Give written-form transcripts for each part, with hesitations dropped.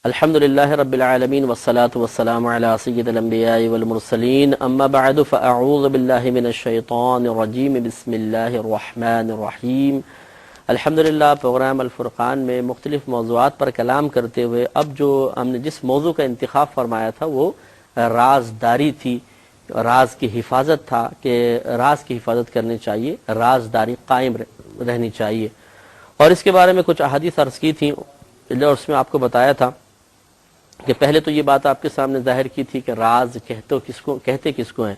الحمدللہ رب العالمین والصلاة والسلام علی سید الانبیاء والمرسلین اما بعد فاعوذ باللہ من الشیطان الرجیم بسم اللہ الرحمن الرحیم۔ الحمدللہ پروگرام الفرقان میں مختلف موضوعات پر کلام کرتے ہوئے اب جو ہم نے جس موضوع کا انتخاب فرمایا تھا وہ رازداری تھی، راز کی حفاظت تھا کہ راز کی حفاظت کرنی چاہیے، رازداری قائم رہنی چاہیے، اور اس کے بارے میں کچھ احادیث عرض کی تھیں اور اس میں آپ کو بتایا تھا کہ پہلے تو یہ بات آپ کے سامنے ظاہر کی تھی کہ راز کہتے کس کو ہیں۔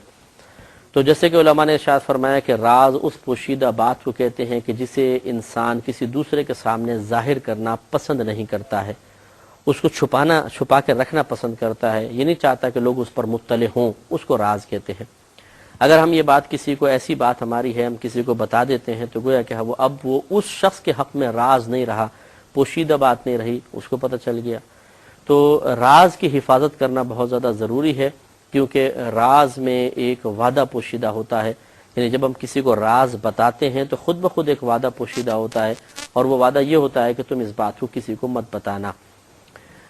تو جیسے کہ علماء نے ارشاد فرمایا کہ راز اس پوشیدہ بات کو کہتے ہیں کہ جسے انسان کسی دوسرے کے سامنے ظاہر کرنا پسند نہیں کرتا ہے، اس کو چھپا کے رکھنا پسند کرتا ہے، یہ نہیں چاہتا کہ لوگ اس پر مطلع ہوں، اس کو راز کہتے ہیں۔ اگر ہم یہ بات کسی کو ایسی بات ہماری ہے ہم کسی کو بتا دیتے ہیں تو گویا کہ وہ اس شخص کے حق میں راز نہیں رہا، پوشیدہ بات نہیں رہی، اس کو پتہ چل گیا۔ تو راز کی حفاظت کرنا بہت زیادہ ضروری ہے، کیونکہ راز میں ایک وعدہ پوشیدہ ہوتا ہے، یعنی جب ہم کسی کو راز بتاتے ہیں تو خود بخود ایک وعدہ پوشیدہ ہوتا ہے، اور وہ وعدہ یہ ہوتا ہے کہ تم اس بات کو کسی کو مت بتانا۔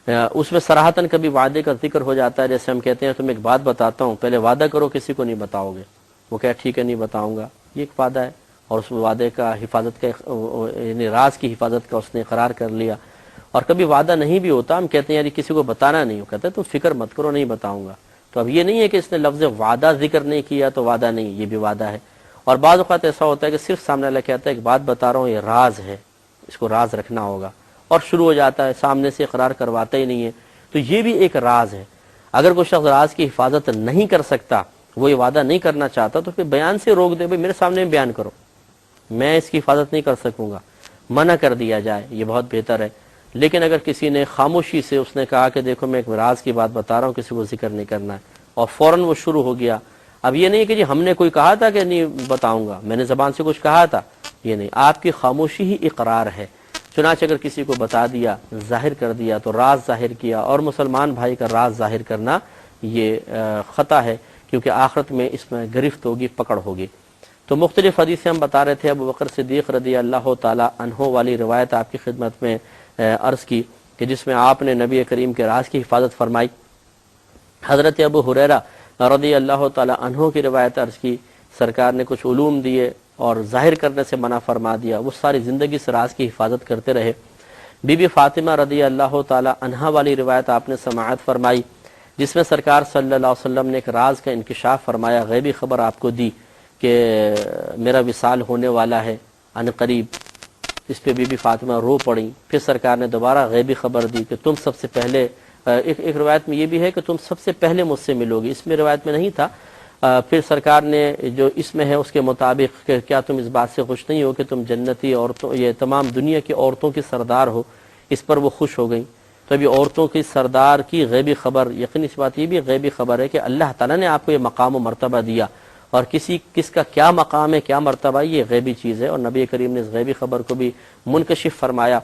اس میں صراحتاً کبھی وعدے کا ذکر ہو جاتا ہے، جیسے ہم کہتے ہیں تم ایک بات بتاتا ہوں، پہلے وعدہ کرو کسی کو نہیں بتاؤ گے، وہ کہا ٹھیک ہے نہیں بتاؤں گا، یہ ایک وعدہ ہے، اور اس وعدے کا حفاظت کا یعنی راز کی حفاظت کا اس نے اقرار کر لیا۔ اور کبھی وعدہ نہیں بھی ہوتا، ہم کہتے ہیں یار کسی کو بتانا نہیں ہو، کہتے ہیں تم فکر مت کرو نہیں بتاؤں گا۔ تو اب یہ نہیں ہے کہ اس نے لفظ وعدہ ذکر نہیں کیا تو وعدہ نہیں، یہ بھی وعدہ ہے۔ اور بعض اوقات ایسا ہوتا ہے کہ صرف سامنے والا کہتا ہے ایک بات بتا رہا ہوں یہ راز ہے، اس کو راز رکھنا ہوگا، اور شروع ہو جاتا ہے، سامنے سے اقرار کرواتا ہی نہیں ہے، تو یہ بھی ایک راز ہے۔ اگر کوئی شخص راز کی حفاظت نہیں کر سکتا، وہ یہ وعدہ نہیں کرنا چاہتا، تو پھر بیان سے روک دے، بھائی میرے سامنے بیان کرو، میں اس کی حفاظت نہیں کر سکوں گا، منع کر دیا جائے، یہ بہت بہتر ہے۔ لیکن اگر کسی نے خاموشی سے اس نے کہا کہ دیکھو میں ایک راز کی بات بتا رہا ہوں، کسی کو ذکر نہیں کرنا ہے، اور فوراً وہ شروع ہو گیا، اب یہ نہیں کہ جی ہم نے کوئی کہا تھا کہ نہیں بتاؤں گا، میں نے زبان سے کچھ کہا تھا، یہ نہیں، آپ کی خاموشی ہی اقرار ہے۔ چنانچہ اگر کسی کو بتا دیا، ظاہر کر دیا تو راز ظاہر کیا، اور مسلمان بھائی کا راز ظاہر کرنا یہ خطا ہے، کیونکہ آخرت میں اس میں گرفت ہوگی، پکڑ ہوگی۔ تو مختلف حدیثیں ہم بتا رہے تھے، ابو بکر صدیق رضی اللہ تعالی عنہ والی روایت آپ کی خدمت میں عرض کی کہ جس میں آپ نے نبی کریم کے راز کی حفاظت فرمائی۔ حضرت ابو ہریرہ رضی اللہ تعالی عنہ کی روایت عرض کی، سرکار نے کچھ علوم دیے اور ظاہر کرنے سے منع فرما دیا، وہ ساری زندگی سے راز کی حفاظت کرتے رہے۔ بی بی فاطمہ رضی اللہ تعالی عنہا والی روایت آپ نے سماعت فرمائی، جس میں سرکار صلی اللہ علیہ وسلم نے ایک راز کا انکشاف فرمایا، غیبی خبر آپ کو دی کہ میرا وصال ہونے والا ہے عن قریب۔ اس پہ بی بی فاطمہ رو پڑی، پھر سرکار نے دوبارہ غیبی خبر دی کہ تم سب سے پہلے ایک روایت میں یہ بھی ہے کہ تم سب سے پہلے مجھ سے ملو گی، اس میں روایت میں نہیں تھا۔ پھر سرکار نے جو اس میں ہے اس کے مطابق کہ کیا تم اس بات سے خوش نہیں ہو کہ تم جنتی عورتوں، یہ تمام دنیا کی عورتوں کی سردار ہو، اس پر وہ خوش ہو گئیں۔ تو ابھی عورتوں کی سردار کی غیبی خبر، یقینی اس بات یہ بھی غیبی خبر ہے کہ اللہ تعالیٰ نے آپ کو یہ مقام و مرتبہ دیا، اور کس کا کیا مقام ہے کیا مرتبہ ہے یہ غیبی چیز ہے، اور نبی کریم نے اس غیبی خبر کو بھی منکشف فرمایا۔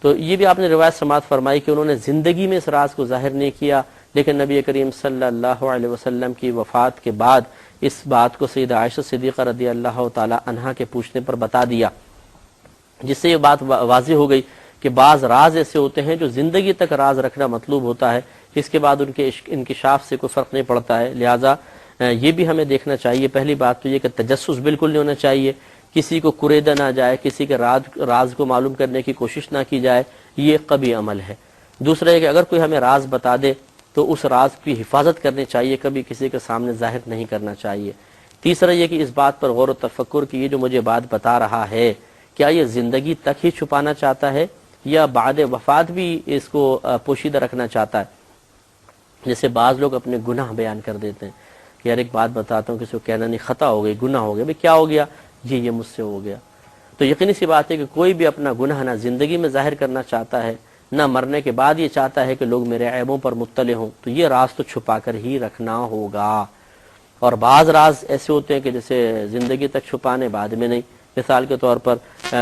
تو یہ بھی آپ نے روایت سماعت فرمائی کہ انہوں نے زندگی میں اس راز کو ظاہر نہیں کیا، لیکن نبی کریم صلی اللہ علیہ وسلم کی وفات کے بعد اس بات کو سیدہ عائشہ صدیقہ رضی اللہ تعالی عنہا کے پوچھنے پر بتا دیا، جس سے یہ بات واضح ہو گئی کہ بعض راز ایسے ہوتے ہیں جو زندگی تک راز رکھنا مطلوب ہوتا ہے، اس کے بعد ان کے انکشاف سے کوئی فرق نہیں پڑتا ہے۔ لہٰذا یہ بھی ہمیں دیکھنا چاہیے، پہلی بات تو یہ کہ تجسس بالکل نہیں ہونا چاہیے، کسی کو کریدا نہ جائے، کسی کے راز کو معلوم کرنے کی کوشش نہ کی جائے، یہ قبیح عمل ہے۔ دوسرا ہے کہ اگر کوئی ہمیں راز بتا دے تو اس راز کی حفاظت کرنی چاہیے، کبھی کسی کے سامنے ظاہر نہیں کرنا چاہیے۔ تیسرا یہ کہ اس بات پر غور و تفکر کہ یہ جو مجھے بات بتا رہا ہے کیا یہ زندگی تک ہی چھپانا چاہتا ہے یا بعد وفات بھی اس کو پوشیدہ رکھنا چاہتا ہے۔ جیسے بعض لوگ اپنے گناہ بیان کر دیتے ہیں کہ یار ایک بات بتاتا ہوں، کسی کو کہنا نہیں، خطا ہو گئی، گناہ ہو گیا، بھئی کیا ہو گیا، یہ مجھ سے ہو گیا۔ تو یقینی سی بات ہے کہ کوئی بھی اپنا گناہ نہ زندگی میں ظاہر کرنا چاہتا ہے، نہ مرنے کے بعد یہ چاہتا ہے کہ لوگ میرے عیبوں پر مطلع ہوں، تو یہ راز تو چھپا کر ہی رکھنا ہوگا۔ اور بعض راز ایسے ہوتے ہیں کہ جیسے زندگی تک چھپانے بعد میں نہیں۔ مثال کے طور پر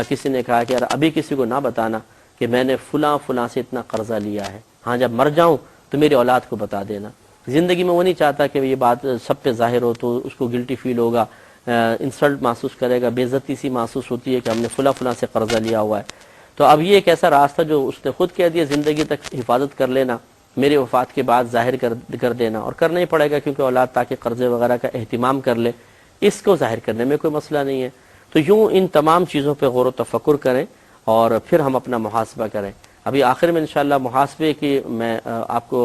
کسی نے کہا کہ یار ابھی کسی کو نہ بتانا کہ میں نے فلاں سے اتنا قرضہ لیا ہے، ہاں جب مر جاؤں تو میری اولاد کو بتا دینا۔ زندگی میں وہ نہیں چاہتا کہ یہ بات سب پہ ظاہر ہو، تو اس کو گلٹی فیل ہوگا، انسلٹ محسوس کرے گا، بے عزتی سی محسوس ہوتی ہے کہ ہم نے فلاں سے قرضہ لیا ہوا ہے۔ تو اب یہ ایک ایسا راستہ جو اس نے خود کہہ دیا زندگی تک حفاظت کر لینا، میرے وفات کے بعد ظاہر کر دینا، اور کرنا ہی پڑے گا کیونکہ اولاد تاکہ قرضے وغیرہ کا اہتمام کر لے، اس کو ظاہر کرنے میں کوئی مسئلہ نہیں ہے۔ تو یوں ان تمام چیزوں پہ غور و تفکر کریں اور پھر ہم اپنا محاسبہ کریں۔ ابھی آخر میں انشاءاللہ محاسبے کی میں آپ کو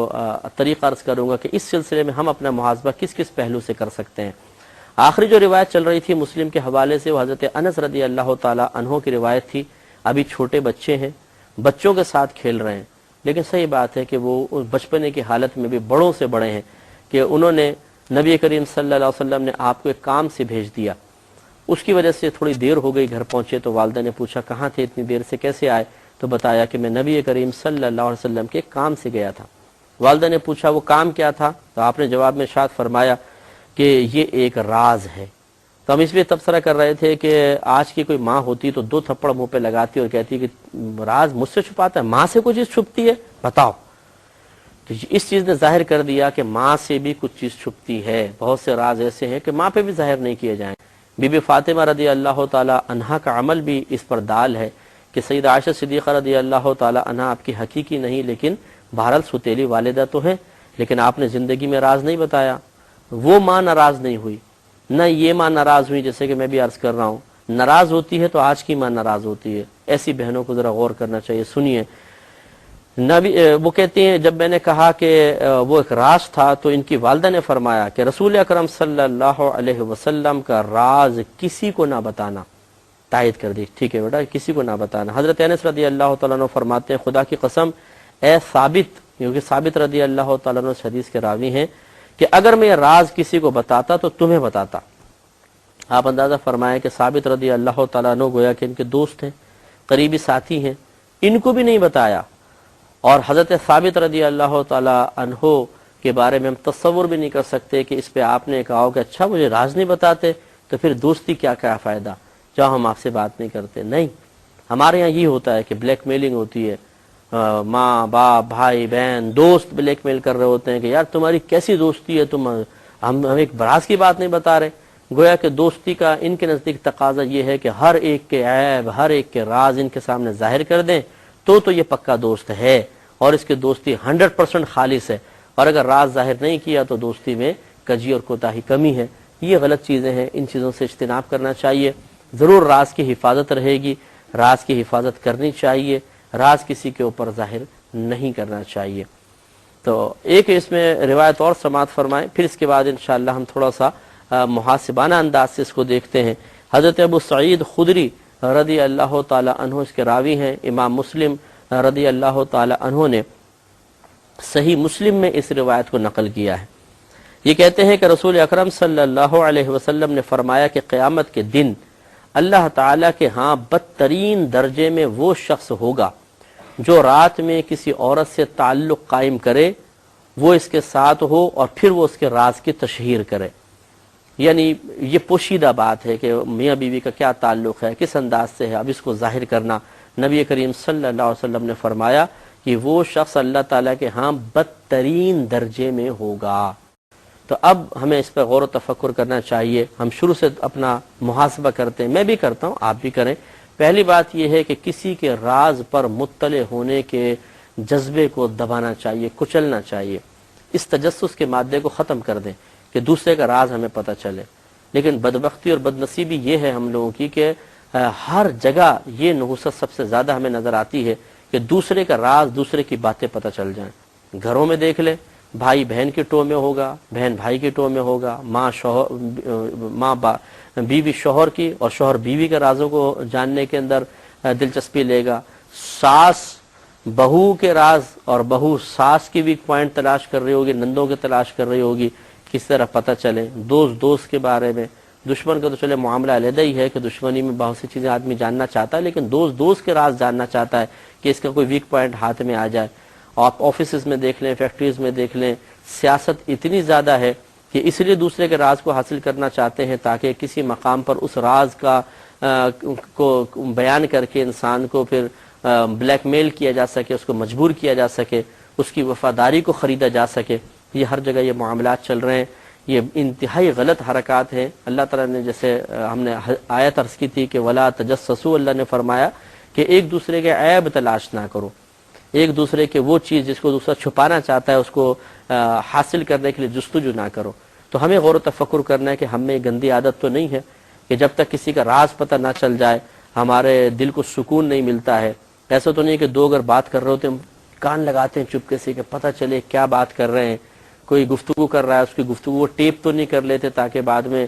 طریقہ عرض کروں گا کہ اس سلسلے میں ہم اپنا محاسبہ کس کس پہلو سے کر سکتے ہیں۔ آخری جو روایت چل رہی تھی مسلم کے حوالے سے وہ حضرت انس رضی اللہ تعالی عنہ کی روایت تھی۔ ابھی چھوٹے بچے ہیں، بچوں کے ساتھ کھیل رہے ہیں، لیکن صحیح بات ہے کہ وہ بچپنے کی حالت میں بھی بڑوں سے بڑے ہیں کہ انہوں نے نبی کریم صلی اللہ علیہ وسلم نے آپ کو ایک کام سے بھیج دیا، اس کی وجہ سے تھوڑی دیر ہو گئی، گھر پہنچے تو والدہ نے پوچھا کہاں تھے اتنی دیر سے، کیسے آئے؟ تو بتایا کہ میں نبی کریم صلی اللہ علیہ وسلم کے کام سے گیا تھا۔ والدہ نے پوچھا وہ کام کیا تھا؟ تو آپ نے جواب میں ارشاد فرمایا کہ یہ ایک راز ہے۔ تو ہم اس پہ تبصرہ کر رہے تھے کہ آج کی کوئی ماں ہوتی تو 2 تھپڑ منہ پہ لگاتی اور کہتی کہ راز مجھ سے چھپاتا ہے، ماں سے کوئی چیز چھپتی ہے بتاؤ۔ تو اس چیز نے ظاہر کر دیا کہ ماں سے بھی کچھ چیز چھپتی ہے، بہت سے راز ایسے ہیں کہ ماں پہ بھی ظاہر نہیں کیے جائیں۔ بی بی فاطمہ رضی اللہ تعالی عنہا کا عمل بھی اس پر دال ہے کہ سیدہ عائشہ صدیقہ رضی اللہ تعالی عنہا آپ کی حقیقی نہیں لیکن بہرحال ستیلی والدہ تو ہیں، لیکن آپ نے زندگی میں راز نہیں بتایا۔ وہ ماں ناراض نہیں ہوئی، نہ یہ ماں ناراض ہوئی، جیسے کہ میں بھی عرض کر رہا ہوں ناراض ہوتی ہے تو آج کی ماں ناراض ہوتی ہے۔ ایسی بہنوں کو ذرا غور کرنا چاہیے۔ سنیے نبی وہ کہتے ہیں جب میں نے کہا کہ وہ ایک راز تھا تو ان کی والدہ نے فرمایا کہ رسول اکرم صلی اللہ علیہ وسلم کا راز کسی کو نہ بتانا، تائید کر دی، ٹھیک ہے بیٹا کسی کو نہ بتانا۔ حضرت انس رضی اللہ تعالیٰ عنہ فرماتے ہیں خدا کی قسم اے ثابت، کیونکہ ثابت رضی اللہ تعالیٰ عنہ اس حدیث کے راوی ہیں، کہ اگر میں یہ راز کسی کو بتاتا تو تمہیں بتاتا۔ آپ اندازہ فرمائیں کہ ثابت رضی اللہ تعالیٰ عنہ گویا کہ ان کے دوست ہیں، قریبی ساتھی ہیں، ان کو بھی نہیں بتایا، اور حضرت ثابت رضی اللہ تعالیٰ عنہ کے بارے میں ہم تصور بھی نہیں کر سکتے کہ اس پہ آپ نے کہا کہ اچھا مجھے راز نہیں بتاتے تو پھر دوستی کیا فائدہ، جاؤ ہم آپ سے بات نہیں کرتے۔ نہیں، ہمارے یہاں یہ ہوتا ہے کہ بلیک میلنگ ہوتی ہے، ماں باپ بھائی بہن دوست بلیک میل کر رہے ہوتے ہیں کہ یار تمہاری کیسی دوستی ہے، ہم ایک راز کی بات نہیں بتا رہے۔ گویا کہ دوستی کا ان کے نزدیک تقاضا یہ ہے کہ ہر ایک کے عیب ہر ایک کے راز ان کے سامنے ظاہر کر دیں تو یہ پکا دوست ہے اور اس کی دوستی 100% خالص ہے، اور اگر راز ظاہر نہیں کیا تو دوستی میں کجی اور کوتاہی کمی ہے۔ یہ غلط چیزیں ہیں، ان چیزوں سے اجتناب کرنا چاہیے۔ ضرور راز کی حفاظت رہے گی، راز کی حفاظت کرنی چاہیے، راز کسی کے اوپر ظاہر نہیں کرنا چاہیے۔ تو ایک اس میں روایت اور سماعت فرمائیں، پھر اس کے بعد انشاءاللہ ہم تھوڑا سا محاسبانہ انداز سے اس کو دیکھتے ہیں۔ حضرت ابو سعید خدری رضی اللہ تعالی عنہ اس کے راوی ہیں، امام مسلم رضی اللہ تعالی عنہ نے صحیح مسلم میں اس روایت کو نقل کیا ہے۔ یہ کہتے ہیں کہ رسول اکرم صلی اللہ علیہ وسلم نے فرمایا کہ قیامت کے دن اللہ تعالیٰ کے ہاں بدترین درجے میں وہ شخص ہوگا جو رات میں کسی عورت سے تعلق قائم کرے، وہ اس کے ساتھ ہو اور پھر وہ اس کے راز کی تشہیر کرے۔ یعنی یہ پوشیدہ بات ہے کہ میاں بیوی کا کیا تعلق ہے، کس انداز سے ہے، اب اس کو ظاہر کرنا۔ نبی کریم صلی اللہ علیہ وسلم نے فرمایا کہ وہ شخص اللہ تعالیٰ کے ہاں بدترین درجے میں ہوگا۔ تو اب ہمیں اس پر غور و تفکر کرنا چاہیے۔ ہم شروع سے اپنا محاسبہ کرتے ہیں، میں بھی کرتا ہوں، آپ بھی کریں۔ پہلی بات یہ ہے کہ کسی کے راز پر مطلع ہونے کے جذبے کو دبانا چاہیے، کچلنا چاہیے، اس تجسس کے مادے کو ختم کر دیں کہ دوسرے کا راز ہمیں پتہ چلے۔ لیکن بدبختی اور بدنصیبی یہ ہے ہم لوگوں کی کہ ہر جگہ یہ نحوست سب سے زیادہ ہمیں نظر آتی ہے کہ دوسرے کا راز، دوسرے کی باتیں پتہ چل جائیں۔ گھروں میں دیکھ لیں، بھائی بہن کی ٹو میں ہوگا، بہن بھائی کی ٹو میں ہوگا، ماں بیوی شوہر کی اور شوہر بیوی کے رازوں کو جاننے کے اندر دلچسپی لے گا، ساس بہو کے راز اور بہو ساس کی ویک پوائنٹ تلاش کر رہی ہوگی، نندوں کے تلاش کر رہی ہوگی، کس طرح پتہ چلے۔ دوست کے بارے میں، دشمن کا تو چلے معاملہ علیحدہ ہی ہے کہ دشمنی میں بہت سی چیزیں آدمی جاننا چاہتا ہے، لیکن دوست کے راز جاننا چاہتا ہے کہ اس کا کوئی ویک پوائنٹ ہاتھ میں آ جائے۔ آپ آفیسز میں دیکھ لیں، فیکٹریز میں دیکھ لیں، سیاست اتنی زیادہ ہے کہ اس لیے دوسرے کے راز کو حاصل کرنا چاہتے ہیں تاکہ کسی مقام پر اس راز کو بیان کر کے انسان کو پھر بلیک میل کیا جا سکے، اس کو مجبور کیا جا سکے، اس کی وفاداری کو خریدا جا سکے۔ یہ ہر جگہ یہ معاملات چل رہے ہیں، یہ انتہائی غلط حرکات ہیں۔ اللہ تعالیٰ نے جیسے ہم نے آیت عرض کی تھی کہ ولا تجسسوا، اللہ نے فرمایا کہ ایک دوسرے کے عیب تلاش نہ کرو، ایک دوسرے کے وہ چیز جس کو دوسرا چھپانا چاہتا ہے اس کو حاصل کرنے کے لیے جستجو نہ کرو۔ تو ہمیں غور و تفکر کرنا ہے کہ ہم میں گندی عادت تو نہیں ہے کہ جب تک کسی کا راز پتہ نہ چل جائے ہمارے دل کو سکون نہیں ملتا ہے۔ ایسا تو نہیں کہ دو اگر بات کر رہے ہوتے ہیں کان لگاتے ہیں چپکے سے کہ پتہ چلے کیا بات کر رہے ہیں، کوئی گفتگو کر رہا ہے اس کی گفتگو وہ ٹیپ تو نہیں کر لیتے تاکہ بعد میں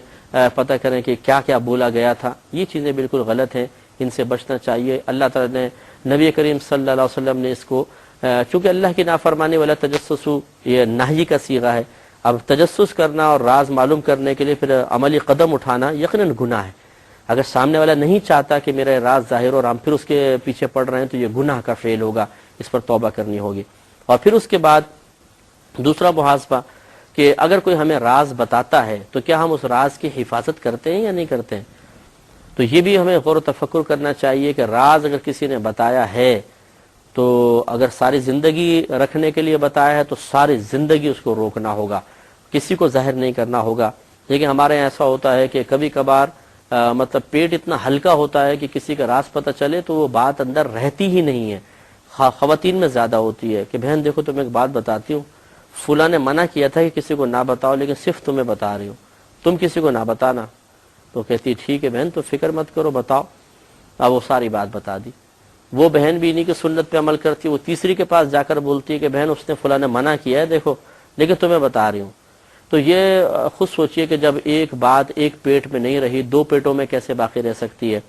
پتہ کریں کہ کیا کیا بولا گیا تھا۔ یہ چیزیں بالکل غلط ہیں، ان سے بچنا چاہیے۔ اللہ تعالیٰ نے نبی کریم صلی اللہ علیہ وسلم نے اس کو چونکہ اللہ کی نافرمانی والا تجسس یہ نہی کا صیغہ ہے، اب تجسس کرنا اور راز معلوم کرنے کے لیے پھر عملی قدم اٹھانا یقیناً گناہ ہے۔ اگر سامنے والا نہیں چاہتا کہ میرا راز ظاہر ہو اور ہم پھر اس کے پیچھے پڑ رہے ہیں تو یہ گناہ کا فعل ہوگا، اس پر توبہ کرنی ہوگی۔ اور پھر اس کے بعد دوسرا محاسبہ کہ اگر کوئی ہمیں راز بتاتا ہے تو کیا ہم اس راز کی حفاظت کرتے ہیں یا نہیں کرتے ہیں۔ تو یہ بھی ہمیں غور و تفکر کرنا چاہیے کہ راز اگر کسی نے بتایا ہے تو اگر ساری زندگی رکھنے کے لیے بتایا ہے تو ساری زندگی اس کو روکنا ہوگا، کسی کو ظاہر نہیں کرنا ہوگا۔ لیکن ہمارے یہاں ایسا ہوتا ہے کہ کبھی کبھار مطلب پیٹ اتنا ہلکا ہوتا ہے کہ کسی کا راز پتہ چلے تو وہ بات اندر رہتی ہی نہیں ہے۔ خواتین میں زیادہ ہوتی ہے کہ بہن دیکھو تمہیں ایک بات بتاتی ہوں، فلاں نے منع کیا تھا کہ کسی کو نہ بتاؤ لیکن صرف تمہیں بتا رہی ہوں، تم کسی کو نہ بتانا۔ تو کہتی ٹھیک ہے بہن تو فکر مت کرو بتاؤ۔ اب وہ ساری بات بتا دی۔ وہ بہن بھی نہیں کہ سنت پہ عمل کرتی، وہ تیسری کے پاس جا کر بولتی ہے کہ بہن اس نے فلاں نے منع کیا ہے دیکھو لیکن تمہیں بتا رہی ہوں۔ تو یہ خود سوچئے کہ جب ایک بات ایک پیٹ میں نہیں رہی دو پیٹوں میں کیسے باقی رہ سکتی ہے۔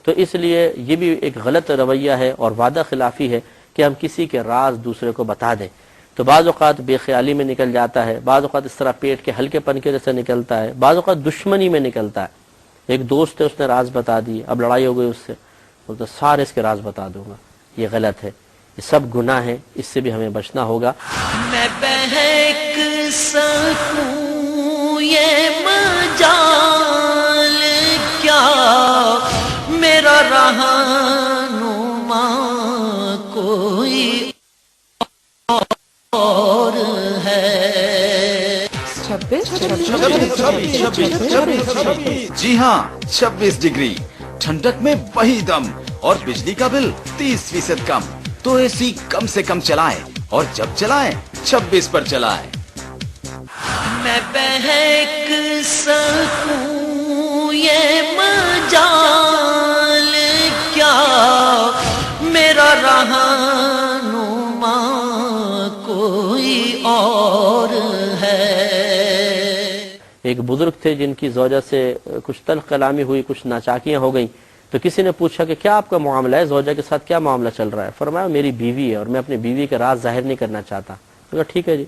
تو اس لیے یہ بھی ایک غلط رویہ ہے اور وعدہ خلافی ہے کہ ہم کسی کے راز دوسرے کو بتا دیں۔ تو بعض اوقات بے خیالی میں نکل جاتا ہے، بعض اوقات اس طرح پیٹ کے ہلکے پن کے جیسے نکلتا ہے، بعض اوقات دشمنی میں نکلتا ہے۔ ایک دوست ہے اس نے راز بتا دی، اب لڑائی ہو گئی اس سے، بولتا سارے اس کے راز بتا دوں گا۔ یہ غلط ہے، یہ سب گناہ ہیں، اس سے بھی ہمیں بچنا ہوگا۔ میں بہک سکوں یہ مجال کیا میرا رہنما کوئی اور ہے۔ 26 جی ہاں 26 ڈگری ٹھنڈک میں وہی دم اور بجلی کا بل 30% کم۔ تو اے سی کم سے کم چلائیں اور جب چلائیں 26 پر چلائیں۔ میں بہک سکوں یہ مجال کیا میرا رہنما کوئی اور ہے۔ ایک بزرگ تھے جن کی زوجہ سے کچھ تلخ کلامی ہوئی، کچھ ناچاکیاں ہو گئیں، تو کسی نے پوچھا کہ کیا آپ کا معاملہ ہے، زوجہ کے ساتھ کیا معاملہ چل رہا ہے؟ فرمایا میری بیوی ہے اور میں اپنی بیوی کا راز ظاہر نہیں کرنا چاہتا۔ کہا ٹھیک ہے جی۔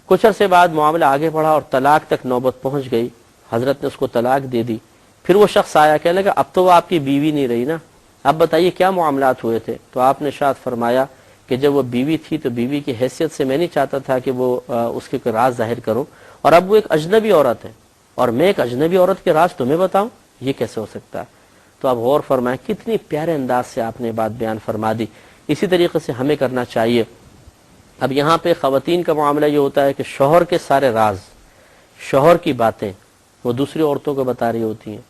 کچھ عرصے بعد معاملہ آگے بڑھا اور طلاق تک نوبت پہنچ گئی، حضرت نے اس کو طلاق دے دی۔ پھر وہ شخص آیا کہنے لگا اب تو وہ آپ کی بیوی نہیں رہی نا، اب بتائیے کیا معاملات ہوئے تھے؟ تو آپ نے ارشاد فرمایا کہ جب وہ بیوی تھی تو بیوی کی حیثیت سے میں نہیں چاہتا تھا کہ وہ اس کے کوئی راز ظاہر کرو، اور اب وہ ایک اجنبی عورت ہے اور میں ایک اجنبی عورت کے راز تمہیں بتاؤں، یہ کیسے ہو سکتا ہے؟ تو آپ غور فرمائیں کتنی پیارے انداز سے آپ نے بات بیان فرما دی۔ اسی طریقے سے ہمیں کرنا چاہیے۔ اب یہاں پہ خواتین کا معاملہ یہ ہوتا ہے کہ شوہر کے سارے راز، شوہر کی باتیں وہ دوسری عورتوں کو بتا رہی ہوتی ہیں،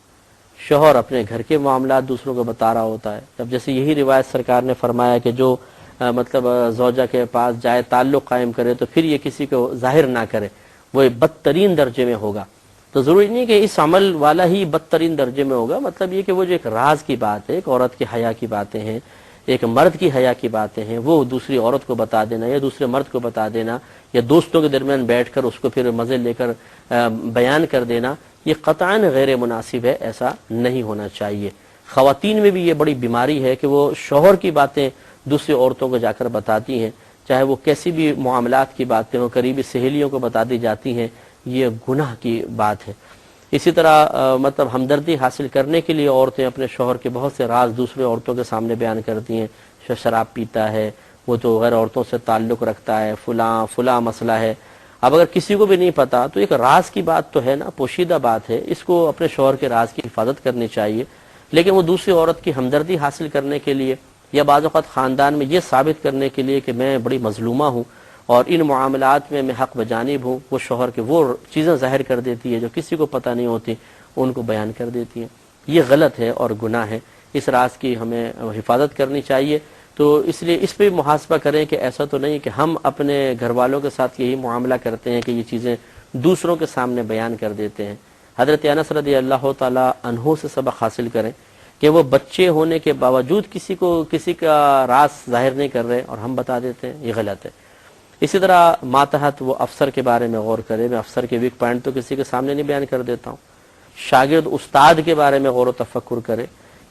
شوہر اپنے گھر کے معاملات دوسروں کو بتا رہا ہوتا ہے۔ اب جیسے یہی روایت سرکار نے فرمایا کہ جو مطلب زوجہ کے پاس جائے تعلق قائم کرے تو پھر یہ کسی کو ظاہر نہ کرے، وہ بدترین درجے میں ہوگا۔ تو ضروری نہیں کہ اس عمل والا ہی بدترین درجے میں ہوگا، مطلب یہ کہ وہ جو ایک راز کی بات ہے، ایک عورت کی حیا کی باتیں ہیں، ایک مرد کی حیا کی باتیں ہیں، وہ دوسری عورت کو بتا دینا یا دوسرے مرد کو بتا دینا یا دوستوں کے درمیان بیٹھ کر اس کو پھر مزے لے کر بیان کر دینا، یہ قطعاً غیر مناسب ہے، ایسا نہیں ہونا چاہیے۔ خواتین میں بھی یہ بڑی بیماری ہے کہ وہ شوہر کی باتیں دوسری عورتوں کو جا کر بتاتی ہیں، چاہے وہ کیسی بھی معاملات کی باتیں ہوں، قریبی سہیلیوں کو بتا دی جاتی ہیں، یہ گناہ کی بات ہے۔ اسی طرح مطلب ہمدردی حاصل کرنے کے لیے عورتیں اپنے شوہر کے بہت سے راز دوسرے عورتوں کے سامنے بیان کرتی ہیں، شراب پیتا ہے، وہ تو غیر عورتوں سے تعلق رکھتا ہے، فلاں مسئلہ ہے۔ اب اگر کسی کو بھی نہیں پتا تو ایک راز کی بات تو ہے نا، پوشیدہ بات ہے، اس کو اپنے شوہر کے راز کی حفاظت کرنی چاہیے۔ لیکن وہ دوسری عورت کی ہمدردی حاصل کرنے کے لیے یا بعض اوقات خاندان میں یہ ثابت کرنے کے لیے کہ میں بڑی مظلومہ ہوں اور ان معاملات میں حق بجانب ہوں، وہ شوہر کے وہ چیزیں ظاہر کر دیتی ہے جو کسی کو پتہ نہیں ہوتی، ان کو بیان کر دیتی ہیں۔ یہ غلط ہے اور گناہ ہے، اس راز کی ہمیں حفاظت کرنی چاہیے۔ تو اس لیے اس پہ محاسبہ کریں کہ ایسا تو نہیں کہ ہم اپنے گھر والوں کے ساتھ یہی معاملہ کرتے ہیں کہ یہ چیزیں دوسروں کے سامنے بیان کر دیتے ہیں۔ حضرت انس رضی اللہ تعالی عنہ سے سبق حاصل کریں کہ وہ بچے ہونے کے باوجود کسی کا راز ظاہر نہیں کر رہے اور ہم بتا دیتے ہیں، یہ غلط ہے۔ اسی طرح ماتحت وہ افسر کے بارے میں غور کرے، میں افسر کے ویک پوائنٹ تو کسی کے سامنے نہیں بیان کر دیتا ہوں۔ شاگرد استاد کے بارے میں غور و تفکر کرے،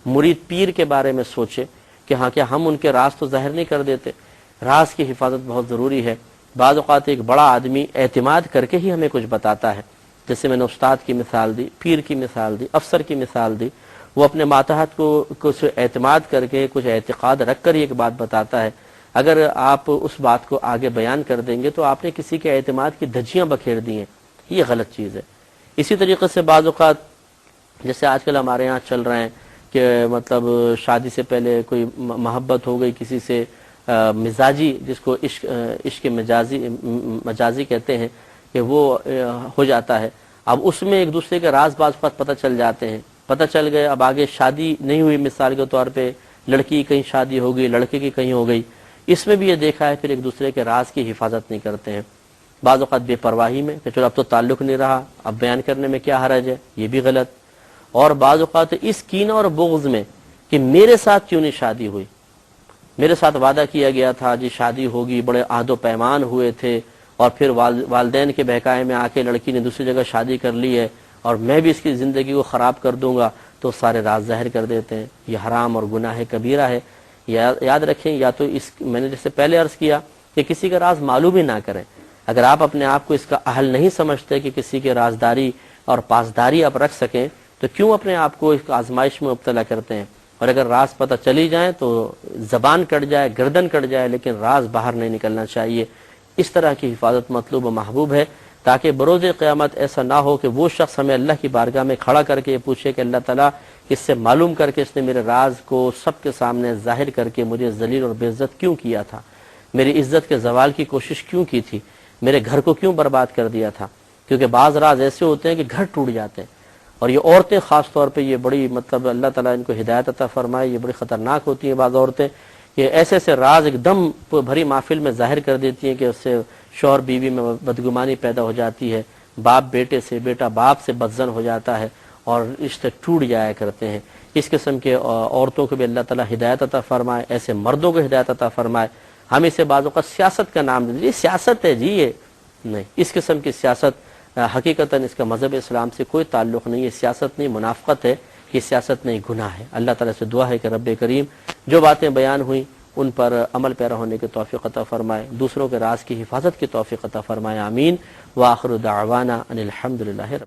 مرید پیر کے بارے میں سوچے کہ ہاں کیا ہم ان کے راز تو ظاہر نہیں کر دیتے۔ راز کی حفاظت بہت ضروری ہے۔ بعض اوقات ایک بڑا آدمی اعتماد کر کے ہی ہمیں کچھ بتاتا ہے، جیسے میں نے استاد کی مثال دی، پیر کی مثال دی، افسر کی مثال دی۔ وہ اپنے ماتحت کو کچھ اعتماد کر کے، کچھ اعتقاد رکھ کر ایک بات بتاتا ہے۔ اگر آپ اس بات کو آگے بیان کر دیں گے تو آپ نے کسی کے اعتماد کی دھجیاں بکھیر دی ہیں، یہ غلط چیز ہے۔ اسی طریقے سے بعض اوقات جیسے آج کل ہمارے یہاں چل رہے ہیں کہ مطلب شادی سے پہلے کوئی محبت ہو گئی کسی سے، مزاجی جس کو عشق مجازی کہتے ہیں، کہ وہ ہو جاتا ہے۔ اب اس میں ایک دوسرے کے راز بعض وقت پتہ چل جاتے ہیں، پتہ چل گئے، اب آگے شادی نہیں ہوئی، مثال کے طور پہ لڑکی کی کہیں شادی ہو گئی، لڑکے کی کہیں ہو گئی، اس میں بھی یہ دیکھا ہے پھر ایک دوسرے کے راز کی حفاظت نہیں کرتے ہیں۔ بعض اوقات بے پرواہی میں کہ چلو اب تو تعلق نہیں رہا، اب بیان کرنے میں کیا حرج ہے، یہ بھی غلط۔ اور بعض اوقات اس کینہ اور بغض میں کہ میرے ساتھ کیوں نہیں شادی ہوئی، میرے ساتھ وعدہ کیا گیا تھا جی شادی ہوگی، بڑے عہد و پیمان ہوئے تھے، اور پھر والدین کے بہکائے میں آ کے لڑکی نے دوسری جگہ شادی کر لی ہے اور میں بھی اس کی زندگی کو خراب کر دوں گا، تو سارے راز ظاہر کر دیتے ہیں۔ یہ حرام اور گناہ کبیرہ ہے۔ یاد رکھیں، یا تو میں نے جیسے پہلے عرض کیا کہ کسی کا راز معلوم ہی نہ کریں۔ اگر آپ اپنے آپ کو اس کا اہل نہیں سمجھتے کہ کسی کے رازداری اور پاسداری آپ رکھ سکیں، تو کیوں اپنے آپ کو اس آزمائش میں مبتلا کرتے ہیں؟ اور اگر راز پتہ چلی جائیں تو زبان کٹ جائے، گردن کٹ جائے، لیکن راز باہر نہیں نکلنا چاہیے۔ اس طرح کی حفاظت مطلوب و محبوب ہے، تاکہ بروز قیامت ایسا نہ ہو کہ وہ شخص ہمیں اللہ کی بارگاہ میں کھڑا کر کے یہ پوچھے کہ اللہ تعالیٰ اس سے معلوم کر کے اس نے میرے راز کو سب کے سامنے ظاہر کر کے مجھے ذلیل اور بے عزت کیوں کیا تھا، میری عزت کے زوال کی کوشش کیوں کی تھی، میرے گھر کو کیوں برباد کر دیا تھا۔ کیونکہ بعض راز ایسے ہوتے ہیں کہ گھر ٹوٹ جاتے ہیں، اور یہ عورتیں خاص طور پہ یہ بڑی مطلب اللہ تعالیٰ ان کو ہدایت عطا فرمائے، یہ بڑی خطرناک ہوتی ہیں۔ بعض عورتیں یہ ایسے ایسے راز ایک دم بھری محفل میں ظاہر کر دیتی ہیں کہ اس سے شوہر بیوی میں بدگمانی پیدا ہو جاتی ہے، باپ بیٹے سے، بیٹا باپ سے بدزن ہو جاتا ہے، اور رشتے ٹوٹ جایا کرتے ہیں۔ اس قسم کے عورتوں کو بھی اللہ تعالیٰ ہدایت عطا فرمائے، ایسے مردوں کو ہدایت عطا فرمائے۔ ہم اسے بعض اوقات سیاست کا نام دیں، یہ سیاست ہے جی، یہ نہیں، اس قسم کی سیاست حقیقتاً اس کا مذہب اسلام سے کوئی تعلق نہیں ہے۔ سیاست نہیں، منافقت ہے، یہ سیاست نہیں، گناہ ہے۔ اللہ تعالیٰ سے دعا ہے کہ رب کریم جو باتیں بیان ہوئیں ان پر عمل پیرا ہونے کی توفیق عطا فرمائے، دوسروں کے راز کی حفاظت کی توفیق عطا فرمائے، آمین۔ وآخر دعوانا ان الحمد للہ رب